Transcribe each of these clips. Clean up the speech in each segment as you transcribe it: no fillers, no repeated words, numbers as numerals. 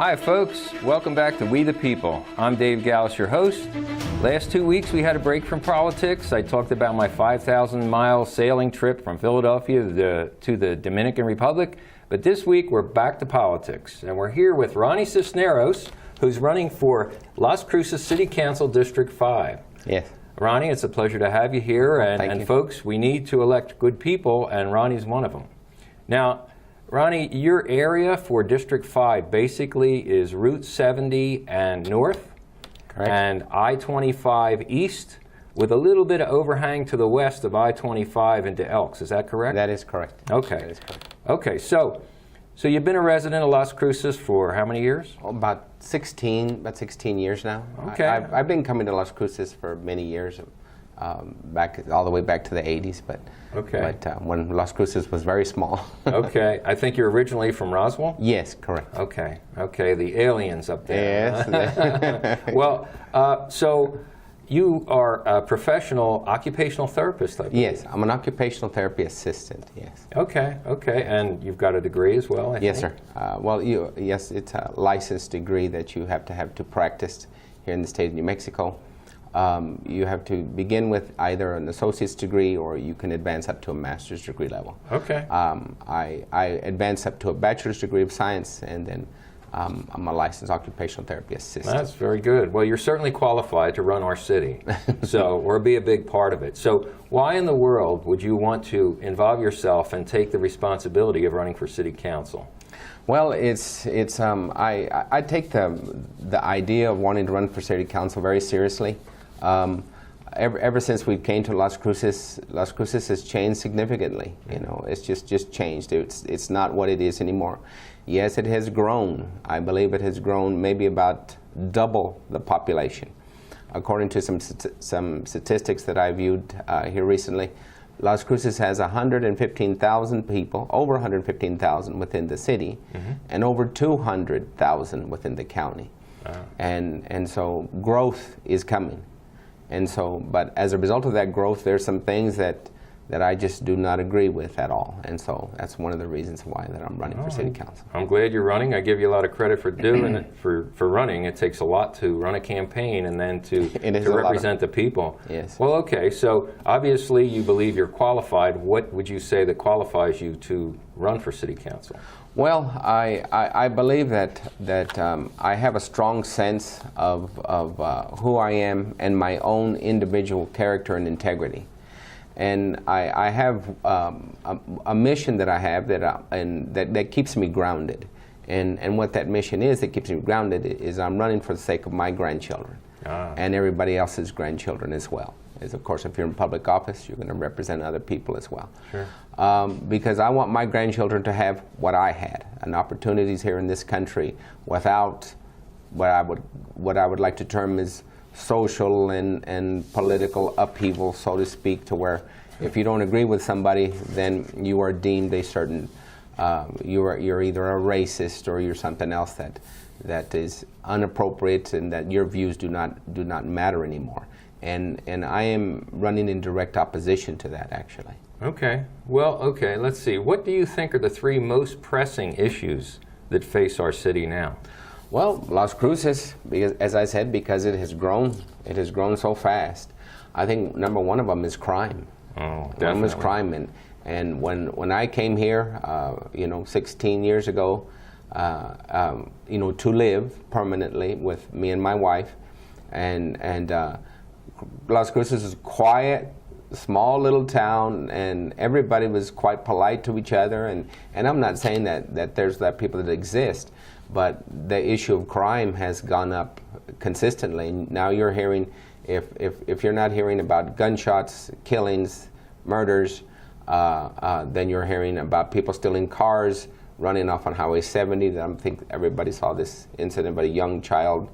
Hi folks, welcome back to We the People. I'm Dave Gallus, your host. Last 2 weeks we had a break from politics. I talked about my 5,000-mile sailing trip from Philadelphia to the Dominican Republic. But this week we're back to politics, and we're here with Ronnie Sisneros, who's running for Las Cruces City Council District 5. Yes. Ronnie, it's a pleasure to have you here, Thank you. Folks, we need to elect good people, and Ronnie's one of them. Now, Ronnie, your area for District 5 basically is Route 70 and north, Correct. and I-25 east, with a little bit of overhang to the west of I-25 into Elks. Is that correct? That is correct. Okay. That is correct. Okay, so you've been a resident of Las Cruces for how many years? Oh, about 16 years now. Okay. I've been coming to Las Cruces for many years, all the way back to the 80s, but when Las Cruces was very small. Okay, I think you're originally from Roswell? Yes, correct. Okay, the aliens up there. Yes. Well, so you are a professional occupational therapist, I believe. Yes, I'm an occupational therapy assistant, yes. Okay, and you've got a degree as well, I Yes, think? sir. Yes, it's a licensed degree that you have to practice here in the state of New Mexico. You have to begin with either an associate's degree, or you can advance up to a master's degree level. Okay. I advanced up to a bachelor's degree of science, and then I'm a licensed occupational therapy assistant. That's very good. Well, you're certainly qualified to run our city, or be a big part of it. So why in the world would you want to involve yourself and take the responsibility of running for city council? Well, I take the idea of wanting to run for city council very seriously. Ever since we came to Las Cruces has changed significantly. You know, it's just changed. It's not what it is anymore. Yes, it has grown. I believe it has grown maybe about double the population. According to some statistics that I viewed here recently, Las Cruces has 115,000 people, over 115,000 within the city, and over 200,000 within the county. Wow. And so growth is coming. And so, but as a result of that growth, there's some things that I just do not agree with at all. And so that's one of the reasons why that I'm running for city council. I'm glad you're running. I give you a lot of credit for doing it, for running. It takes a lot to run a campaign and then to represent the people. Yes. Well, okay, so obviously you believe you're qualified. What would you say that qualifies you to run for city council? Well, I believe that I have a strong sense of who I am and my own individual character and integrity. And I have a mission that I have that keeps me grounded. And what that mission is that keeps me grounded is I'm running for the sake of my grandchildren and everybody else's grandchildren as well. As of course, if you're in public office, you're going to represent other people as well. Sure. Because I want my grandchildren to have what I had, and opportunities here in this country without what I would like to term as social and political upheaval, so to speak, to where if you don't agree with somebody, then you are deemed a certain, you're either a racist or you're something else that is inappropriate, and that your views do not matter anymore. And I am running in direct opposition to that, actually. Okay. Well, okay, let's see. What do you think are the three most pressing issues that face our city now? Well, Las Cruces, because, as I said, because it has grown so fast. I think number one of them is crime. Oh, definitely. One was crime, and when I came here, 16 years ago, to live permanently with me and my wife, and Las Cruces is quiet, small little town, and everybody was quite polite to each other. And I'm not saying that there's people that exist, but the issue of crime has gone up consistently. Now you're hearing, if you're not hearing about gunshots, killings, murders, then you're hearing about people stealing cars, running off on Highway 70. I think everybody saw this incident of a young child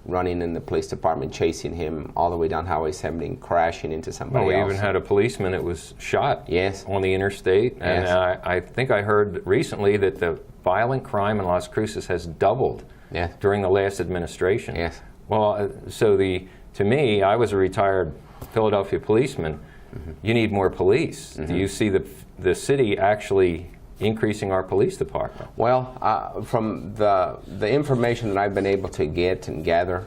running in the police department, chasing him all the way down Highway 70 and crashing into somebody else. We even had a policeman that was shot on the interstate. And Yes. I think I heard recently that the violent crime in Las Cruces has doubled during the last administration. Yes. Well, to me, I was a retired Philadelphia policeman. You need more police. Do you see the city actually increasing our police department? Well, from the information that I've been able to get and gather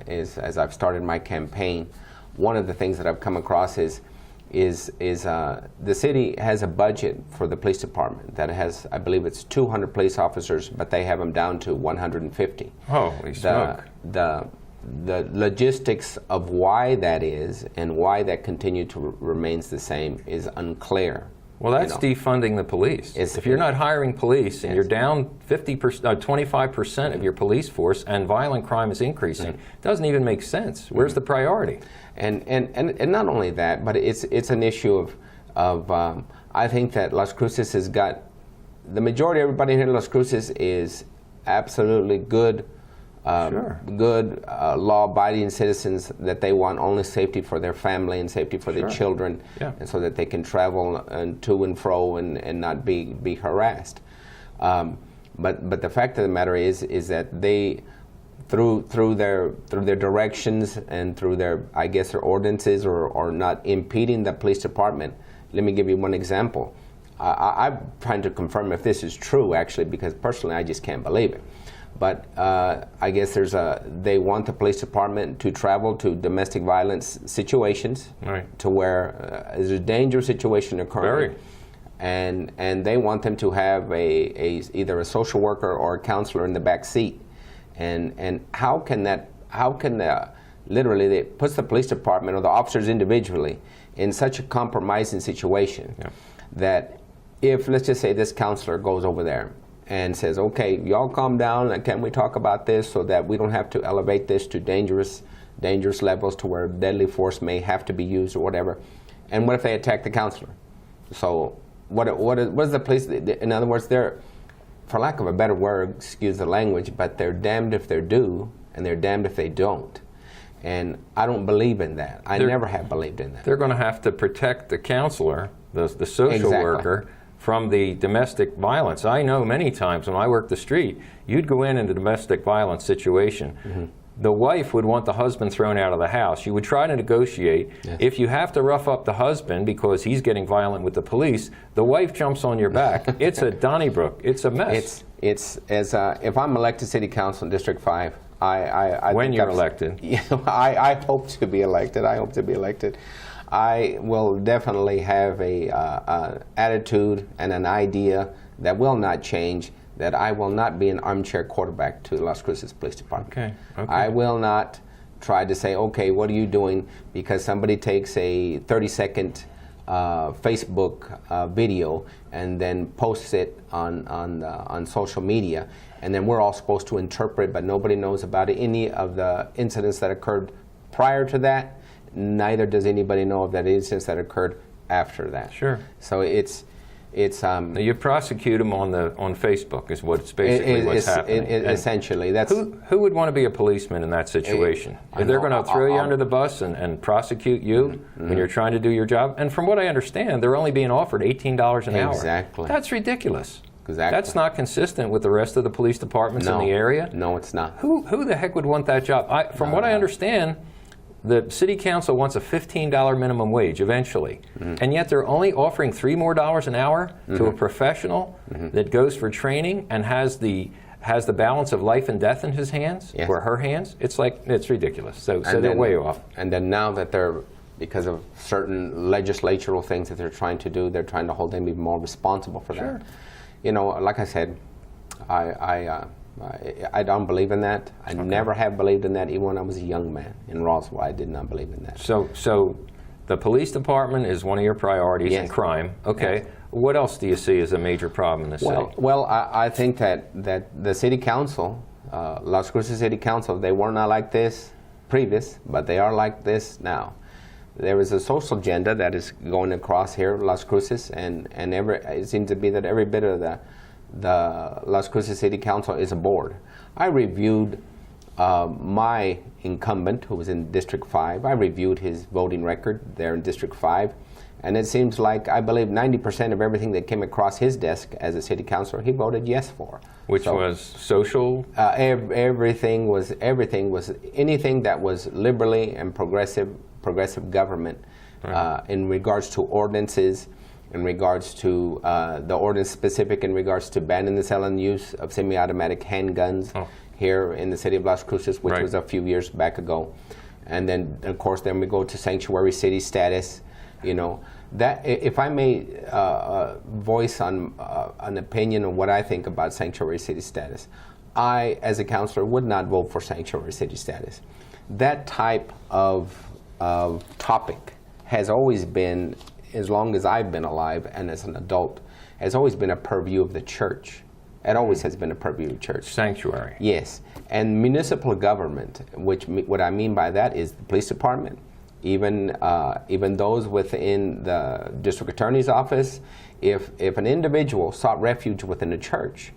is, as I've started my campaign, one of the things that I've come across is the city has a budget for the police department that has, I believe it's 200 police officers, but they have them down to 150. Holy smoke. The logistics of why that is and why that remains the same is unclear. Well, that's defunding the police. If you're not hiring police and you're down 25% of your police force and violent crime is increasing, it doesn't even make sense. Where's the priority? And not only that, but it's an issue of I think that Las Cruces has got, the majority of everybody here in Las Cruces is absolutely good, law-abiding citizens, that they want only safety for their family and safety for their children, and so that they can travel to and fro and not be harassed. But the fact of the matter is that they, through their directions and through their, I guess, their ordinances or not impeding the police department. Let me give you one example. I'm trying to confirm if this is true, actually, because personally I just can't believe it. But I guess they want the police department to travel to domestic violence situations, to where there's a dangerous situation occurring. And they want them to have either a social worker or a counselor in the back seat. And how can literally, it puts the police department or the officers individually in such a compromising situation that if, let's just say, this counselor goes over there and says, okay, y'all calm down, and can we talk about this so that we don't have to elevate this to dangerous levels to where deadly force may have to be used or whatever. And what if they attack the counselor? So what is the police, in other words, they're, for lack of a better word, excuse the language, but they're damned if they do and they're damned if they don't. And I don't believe in that. I never have believed in that. They're going to have to protect the counselor, the social worker, from the domestic violence. I know many times when I worked the street, you'd go in a domestic violence situation. The wife would want the husband thrown out of the house. You would try to negotiate. If you have to rough up the husband because he's getting violent with the police, the wife jumps on your back. It's a Donnybrook. It's a mess. It's as if I'm elected city council in District 5, I when you're elected. I hope to be elected. I will definitely have an attitude and an idea that will not change, that I will not be an armchair quarterback to Las Cruces Police Department. I will not try to say, okay, what are you doing? Because somebody takes a 30-second Facebook video and then posts it on social media, and then we're all supposed to interpret, but nobody knows about it. Any of the incidents that occurred prior to that, neither does anybody know of that incidents that occurred after that. So it's now you prosecute them on Facebook is what's basically what's happening. Essentially, that's who would want to be a policeman in that situation? If they're going to throw you under the bus and prosecute you when you're trying to do your job. And from what I understand, they're only being offered $18 an hour. Exactly. That's ridiculous. Exactly. That's not consistent with the rest of the police departments in the area. No, it's not. Who the heck would want that job? From what I understand, the city council wants a $15 minimum wage eventually, and yet they're only offering $3 more an hour to a professional that goes for training and has the balance of life and death in his hands or her hands. It's ridiculous. So they're way off. And then now that they're, because of certain legislatural things that they're trying to do, they're trying to hold them even more responsible for that. You know, like I said, I don't believe in that. I never have believed in that. Even when I was a young man in Roswell, I did not believe in that. So the police department is one of your priorities in crime. Okay. What else do you see as a major problem in the city? Well, I think that the city council, Las Cruces City Council, they were not like this previous, but they are like this now. There is a social agenda that is going across here, Las Cruces, and it seems to be that every bit of the Las Cruces City Council is a board. I reviewed my incumbent, who was in District 5. I reviewed his voting record there in District 5, and it seems like, I believe 90% of everything that came across his desk as a city councilor, he voted yes for. Which was social? Everything was anything that was liberally and progressive government in regards to ordinances in regards to the ordinance specific in regards to banning the sale and use of semi-automatic handguns here in the city of Las Cruces, which was a few years back ago. And then, of course, then we go to sanctuary city status. You know, that if I may voice on an opinion on what I think about sanctuary city status, I, as a counselor, would not vote for sanctuary city status. That type of topic has always been, as long as I've been alive and as an adult, has always been a purview of the church. It always has been a purview of the church. Sanctuary. Yes. And municipal government, which what I mean by that is the police department, even those within the district attorney's office, if an individual sought refuge within the church,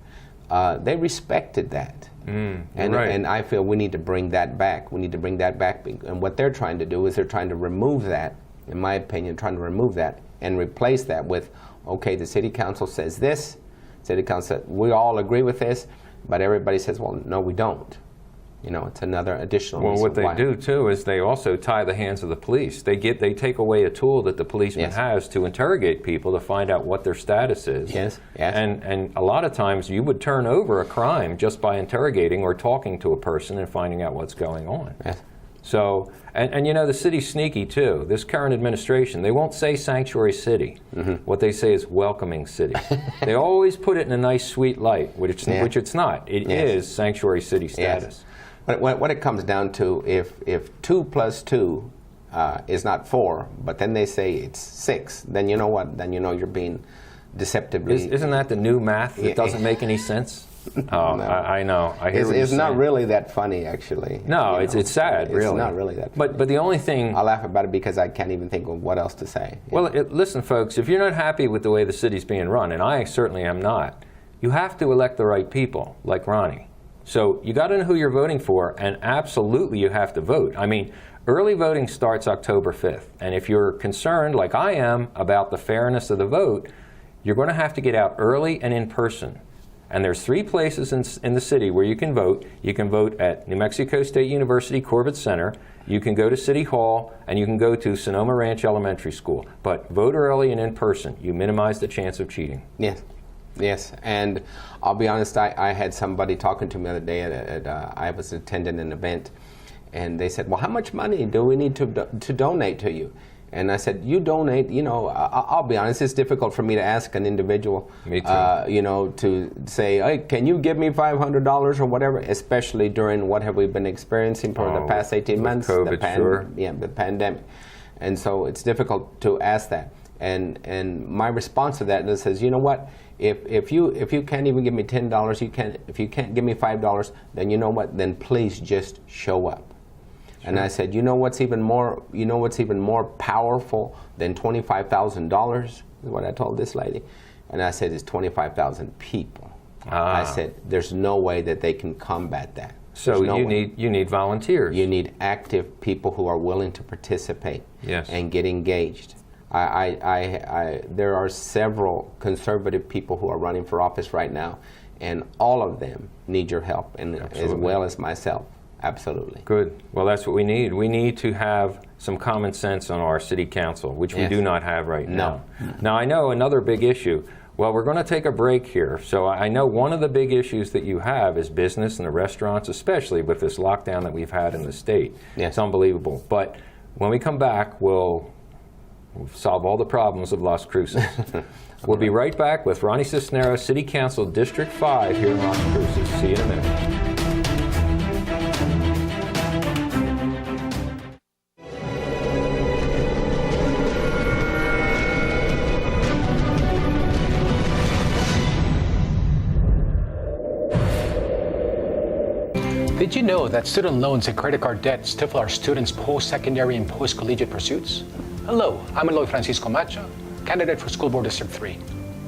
they respected that. And I feel we need to bring that back. We need to bring that back. And what they're trying to do is they're trying to remove that, in my opinion, trying to remove that and replace that with, okay, the city council says this, city council, we all agree with this, but everybody says, well, no, we don't. You know, it's another additional reason what they why. do too is they also tie the hands of the police. They take away a tool that the policeman has to interrogate people to find out what their status is. Yes, yes. And a lot of times you would turn over a crime just by interrogating or talking to a person and finding out what's going on. Yes. So, and you know, the city's sneaky too. This current administration, they won't say sanctuary city. What they say is welcoming city. They always put it in a nice, sweet light, which it's not. It is sanctuary city status. But what it comes down to, if 2 plus 2 is not 4, but then they say it's 6, then you know what? Then you know you're being deceptively. Isn't that the new math that doesn't make any sense? Oh, no. I know. I hear it's not really that funny, actually. No, it's sad, really. It's not really that funny. But the only thing... I laugh about it because I can't even think of what else to say. Well, listen, folks, if you're not happy with the way the city's being run, and I certainly am not, you have to elect the right people, like Ronnie. So you got to know who you're voting for, and absolutely you have to vote. I mean, early voting starts October 5th, and if you're concerned, like I am, about the fairness of the vote, you're going to have to get out early and in person. And there's 3 places in the city where you can vote. You can vote at New Mexico State University Corbett Center, you can go to City Hall, and you can go to Sonoma Ranch Elementary School. But vote early and in person. You minimize the chance of cheating. Yes. Yes, and I'll be honest, I had somebody talking to me the other day I was attending an event, and they said, well, how much money do we need to donate to you? And I said, you donate, you know, I'll be honest, it's difficult for me to ask an individual, me too. You know, to say, hey, can you give me $500 or whatever, especially during what have we been experiencing for the past 18 months, COVID, the pandemic. And so it's difficult to ask that. And my response to that is, says, you know what? If you can't even give me $10, if you can't give me $5, then you know what? Then please just show up. Sure. And I said, you know what's even more powerful than $25,000? Is what I told this lady. And I said, it's 25,000 people. I said, there's no way that they can combat that. So you need volunteers. You need active people who are willing to participate and get engaged. There are several conservative people who are running for office right now, and all of them need your help, and as well as myself. Absolutely. Good. Well, that's what we need. We need to have some common sense on our city council, which we do not have right now. Now, I know another big issue. Well, we're going to take a break here. So I know one of the big issues that you have is business and the restaurants, especially with this lockdown that we've had in the state. It's unbelievable. But when we come back, we'll solve all the problems of Las Cruces. We'll be right back with Ronnie Sisneros, City Council District 5 here in Las Cruces. See you in a minute. Did you know that student loans and credit card debt stifle our students' post-secondary and post-collegiate pursuits? Hello, I'm Eloy Francisco Macha, candidate for School Board District 3.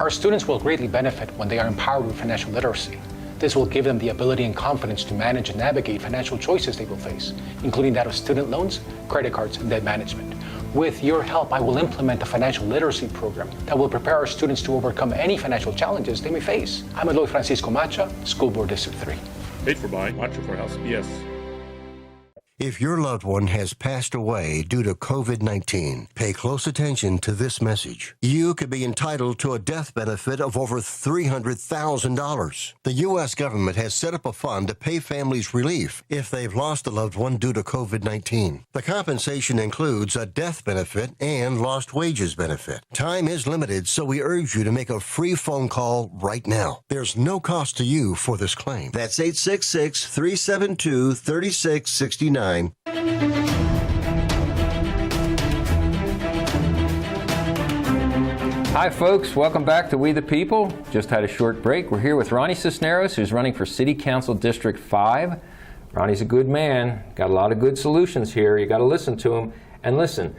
Our students will greatly benefit when they are empowered with financial literacy. This will give them the ability and confidence to manage and navigate financial choices they will face, including that of student loans, credit cards, and debt management. With your help, I will implement a financial literacy program that will prepare our students to overcome any financial challenges they may face. I'm Eloy Francisco Macha, School Board District 3. Paid for by Macho for House, yes. If your loved one has passed away due to COVID-19, pay close attention to this message. You could be entitled to a death benefit of over $300,000. The U.S. government has set up a fund to pay families relief if they've lost a loved one due to COVID-19. The compensation includes a death benefit and lost wages benefit. Time is limited, so we urge you to make a free phone call right now. There's no cost to you for this claim. That's 866-372-3669. Hi folks, welcome back to We the People. Just had a short break. We're here with Ronnie Sisneros, who's running for City Council District 5. Ronnie's a good man, got a lot of good solutions here. You got to listen to him. And listen,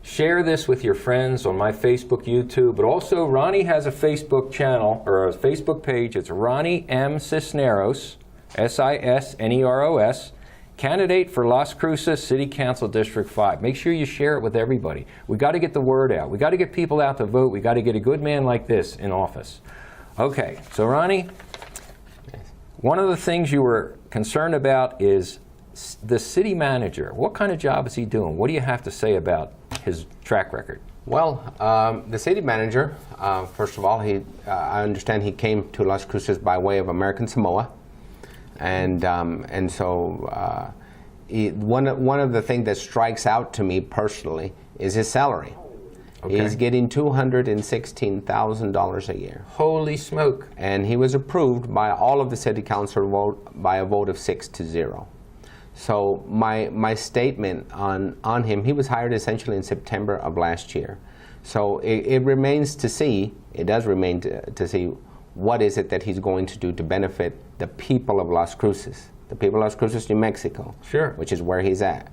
share this with your friends on my Facebook, YouTube, but also Ronnie has a Facebook channel, or a Facebook page. It's Ronnie M. Sisneros, Sisneros, candidate for Las Cruces City Council District 5. Make sure you share it with everybody. We got to get the word out. We got to get people out to vote. We got to get a good man like this in office. Okay, so Ronnie, one of the things you were concerned about is the city manager. What kind of job is he doing? What do you have to say about his track record? Well, the city manager, first of all, I understand he came to Las Cruces by way of American Samoa. And so one of the things that strikes out to me personally is his salary. Okay. He's getting $216,000 a year. Holy smoke. And he was approved by all of the city council vote by a vote of 6-0. So my statement on him, he was hired essentially in September of last year. So it remains to see, it does remain to see what is it that he's going to do to benefit the people of Las Cruces, the people of Las Cruces, New Mexico, sure, which is where he's at,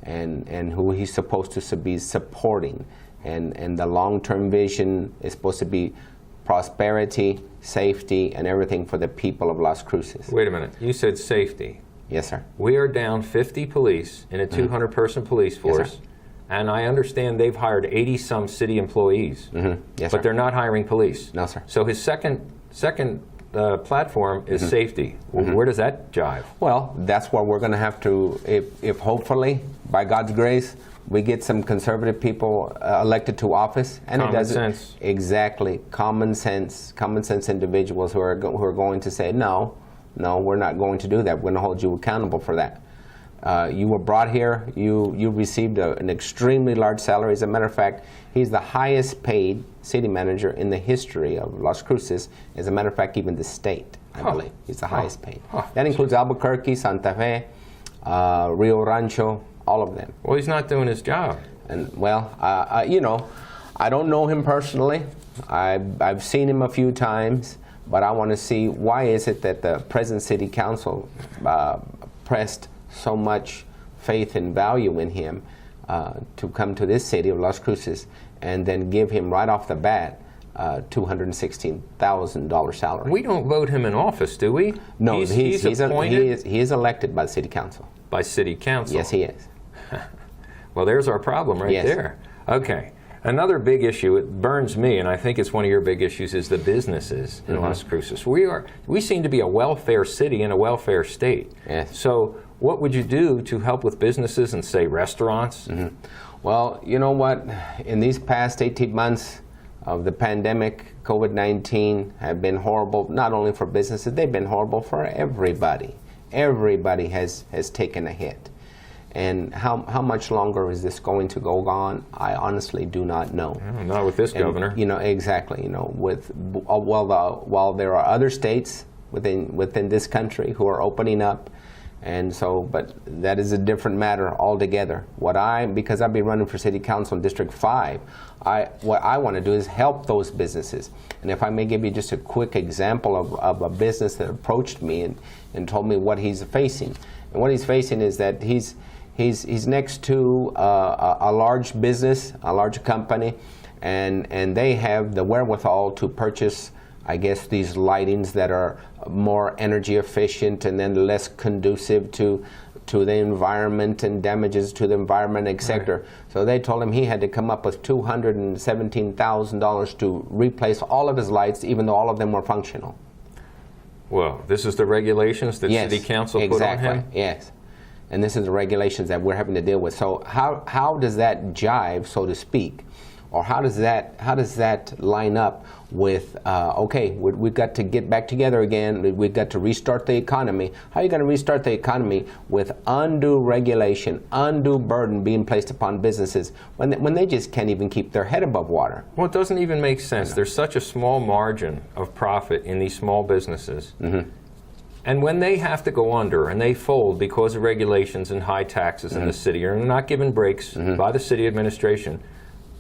and who he's supposed to be supporting. And the long-term vision is supposed to be prosperity, safety, and everything for the people of Las Cruces. Wait a minute, you said safety. Yes, sir. We are down 50 police in a 200-person police force. Yes, and I understand they've hired 80-some city employees, yes, but sir. They're not hiring police. No, sir. So his second platform is safety. Where does that jive? Well, that's what we're going to have to, if hopefully, by God's grace, we get some conservative people elected to office, and common it doesn't sense. Exactly common sense individuals who are going to say no, we're not going to do that. We're going to hold you accountable for that. You were brought here. You received an extremely large salary. As a matter of fact, he's the highest paid city manager in the history of Las Cruces. As a matter of fact, even the state, I believe, he's the highest paid. That includes Albuquerque, Santa Fe, Rio Rancho, all of them. Well, he's not doing his job. And well, I don't know him personally. I've seen him a few times, but I want to see why is it that the present city council pressed so much faith and value in him to come to this city of Las Cruces and then give him right off the bat $216,000 salary. We don't vote him in office, do we? No, he's appointed? He is elected by the city council. By city council? Yes, he is. Well, there's our problem right there. Okay. Another big issue, it burns me, and I think it's one of your big issues, is the businesses in Las Cruces. We seem to be a welfare city and a welfare state. Yes. So what would you do to help with businesses and, say, restaurants? Well, you know what? In these past 18 months of the pandemic, COVID-19 have been horrible, not only for businesses, they've been horrible for everybody. Everybody has taken a hit. And how much longer is this going to go on? I honestly do not know. Not with this governor. Exactly. While there are other states within this country who are opening up, and so, but that is a different matter altogether. Because I've been running for City Council in District 5, what I want to do is help those businesses. And if I may give you just a quick example of a business that approached me and told me what he's facing. And what he's facing is that he's next to a large business, a large company, and they have the wherewithal to purchase, I guess, these lightings that are more energy efficient and then less conducive to the environment and damages to the environment, etc. Right. So they told him he had to come up with $217,000 to replace all of his lights, even though all of them were functional. Well, this is the regulations that City Council put on him? Yes. and this is the regulations that we're having to deal with. So how does that jive, so to speak, or how does that line up with okay, we've got to get back together again, we've got to restart the economy? How are you going to restart the economy with undue regulation, undue burden being placed upon businesses when they just can't even keep their head above water? Well, it doesn't even make sense. There's such a small margin of profit in these small businesses. Mm-hmm. And when they have to go under and they fold because of regulations and high taxes in the city, or they're not given breaks by the city administration,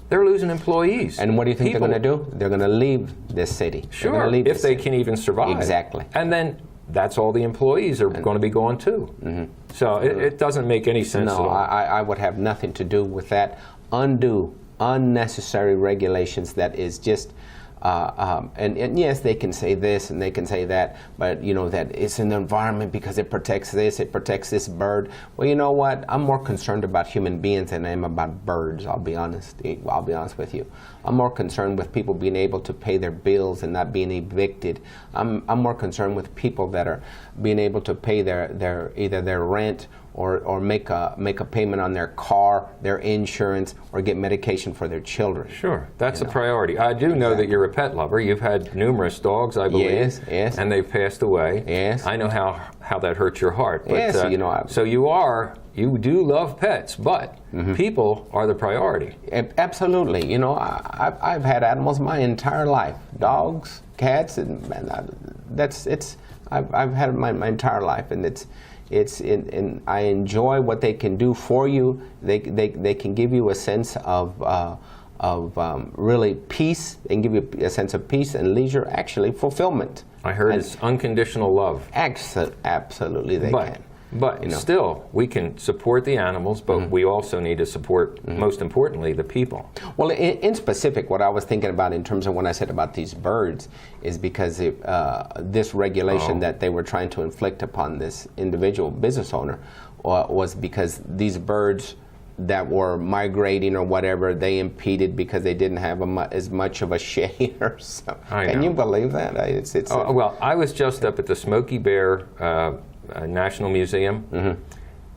they're losing employees. And what do you think they're going to do? They're going to leave this city. Sure, if they can even survive. Exactly. And then that's all the employees are going to be gone too. Mm-hmm. So it doesn't make any sense at all. No, I would have nothing to do with that undue, unnecessary regulations that is just, and yes, they can say this and they can say that, but you know that it's an environment because it protects this, it protects this bird. Well, you know what? I'm more concerned about human beings than I am about birds. I'll be honest with you. I'm more concerned with people being able to pay their bills and not being evicted. I'm more concerned with people that are being able to pay their either their rent or make a payment on their car, their insurance, or get medication for their children. Sure, that's a priority. I do know that you're a pet lover. You've had numerous dogs, I believe. Yes. And they've passed away. Yes. I know how that hurts your heart. But, yes, so you do love pets, but people are the priority. Absolutely. You know, I've had animals my entire life. Dogs, cats, and I've had my entire life, and and I enjoy what they can do for you. They can give you a sense of really peace. They can give you a sense of peace and leisure, actually fulfillment. I heard it's unconditional love. Absolutely, they can. But still, we can support the animals, but we also need to support, most importantly, the people. Well, in specific, what I was thinking about in terms of when I said about these birds is because this regulation that they were trying to inflict upon this individual business owner was because these birds that were migrating or whatever, they impeded because they didn't have as much of a shade or something. Can you believe that? Well, I was just up at the Smokey Bear National Museum,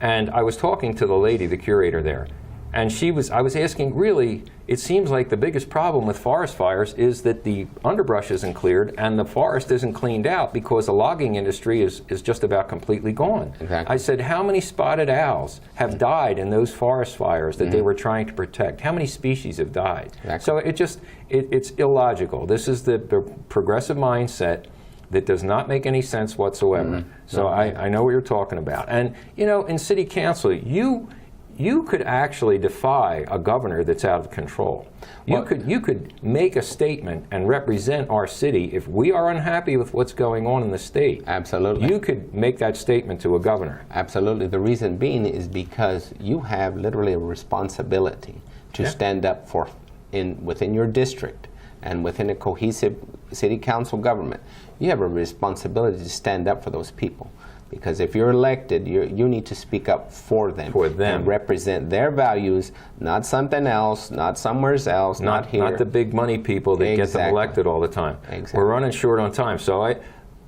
and I was talking to the lady, the curator there, and I was asking, really, it seems like the biggest problem with forest fires is that the underbrush isn't cleared and the forest isn't cleaned out because the logging industry is just about completely gone. Exactly. I said, how many spotted owls have died in those forest fires that they were trying to protect? How many species have died? Exactly. So it's illogical. This is the progressive mindset that does not make any sense whatsoever. So I know what you're talking about. And in city council, you could actually defy a governor that's out of control. You could make a statement and represent our city if we are unhappy with what's going on in the state. Absolutely. You could make that statement to a governor. Absolutely. The reason being is because you have literally a responsibility to stand up within your district and within a cohesive city council government. You have a responsibility to stand up for those people. Because if you're elected, you need to speak up for them. And represent their values, not something else, not somewhere else, not here. Not the big money people that get them elected all the time. Exactly. We're running short on time. So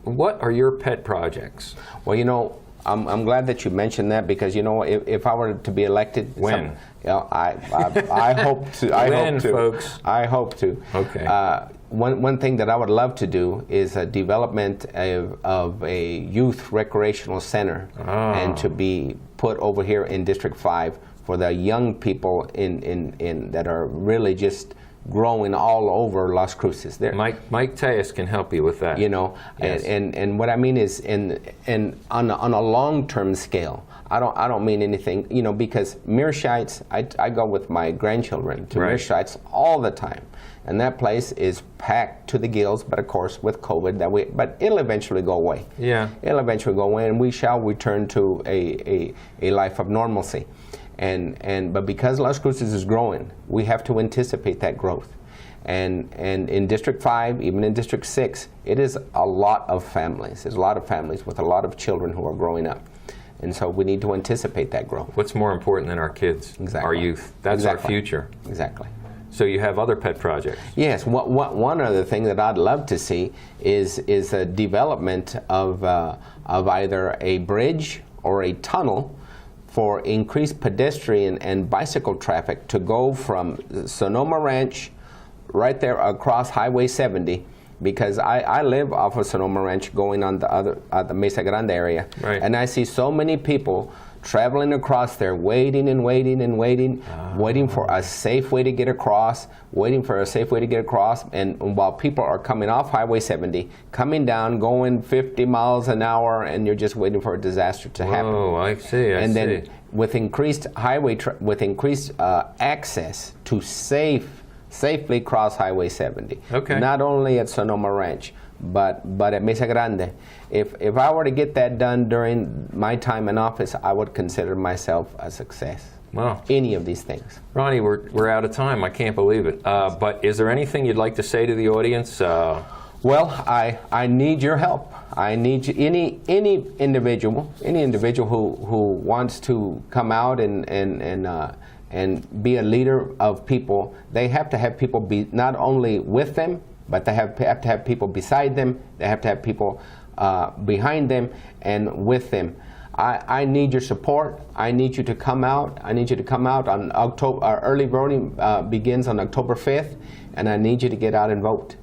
what are your pet projects? Well, I'm glad that you mentioned that because if I were to be elected, when? I hope to. Folks? I hope to. Okay. One thing that I would love to do is a development of a youth recreational center, and to be put over here in District 5 for the young people in that are really just growing all over Las Cruces. Mike Tejas can help you with that. Yes. And what I mean is on a long-term scale. I don't mean anything, because Meerschaets, I go with my grandchildren to Meerschaets all the time. And that place is packed to the gills, but of course with COVID, but it'll eventually go away. Yeah. It'll eventually go away, and we shall return to a life of normalcy. But because Las Cruces is growing, we have to anticipate that growth. And in District 5, even in District 6, it is a lot of families. There's a lot of families with a lot of children who are growing up. And so we need to anticipate that growth. What's more important than our kids? Exactly. Our youth. That's our future. Exactly. So you have other pet projects? Yes. One other thing that I'd love to see is a development of either a bridge or a tunnel for increased pedestrian and bicycle traffic to go from Sonoma Ranch right there across Highway 70, because I live off of Sonoma Ranch going on the Mesa Grande area. Right. And I see so many people traveling across there, waiting and waiting and waiting, waiting for a safe way to get across, and while people are coming off Highway 70, coming down, going 50 miles an hour, and you're just waiting for a disaster to happen. Oh, I see. And then with increased access to safely cross Highway 70. Okay. Not only at Sonoma Ranch, but at Mesa Grande. If I were to get that done during my time in office, I would consider myself a success. Wow. Any of these things. Ronnie, we're out of time. I can't believe it. But is there anything you'd like to say to the audience? Well, I need your help. I need you, any individual who wants to come out and be a leader of people. They have to have people be not only with them, but they have to have people beside them. They have to have people behind them and with them. I need your support. I need you to come out. I need you to come out on October. Our early voting begins on October 5th, and I need you to get out and vote.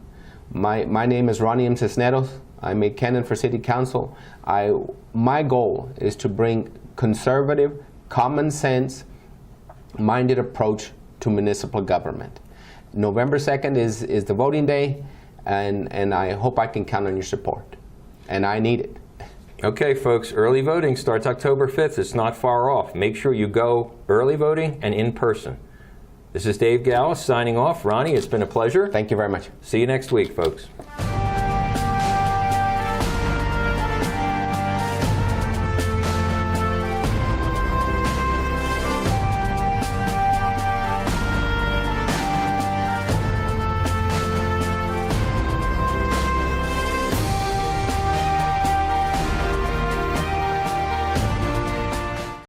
My name is Ronnie Sisneros. I'm a candidate for City Council. My goal is to bring conservative, common sense, minded approach to municipal government. November 2nd is the voting day, and I hope I can count on your support. And I need it. Okay, folks, early voting starts October 5th. It's not far off. Make sure you go early voting and in person. This is Dave Gallus signing off. Ronnie, it's been a pleasure. Thank you very much. See you next week, folks.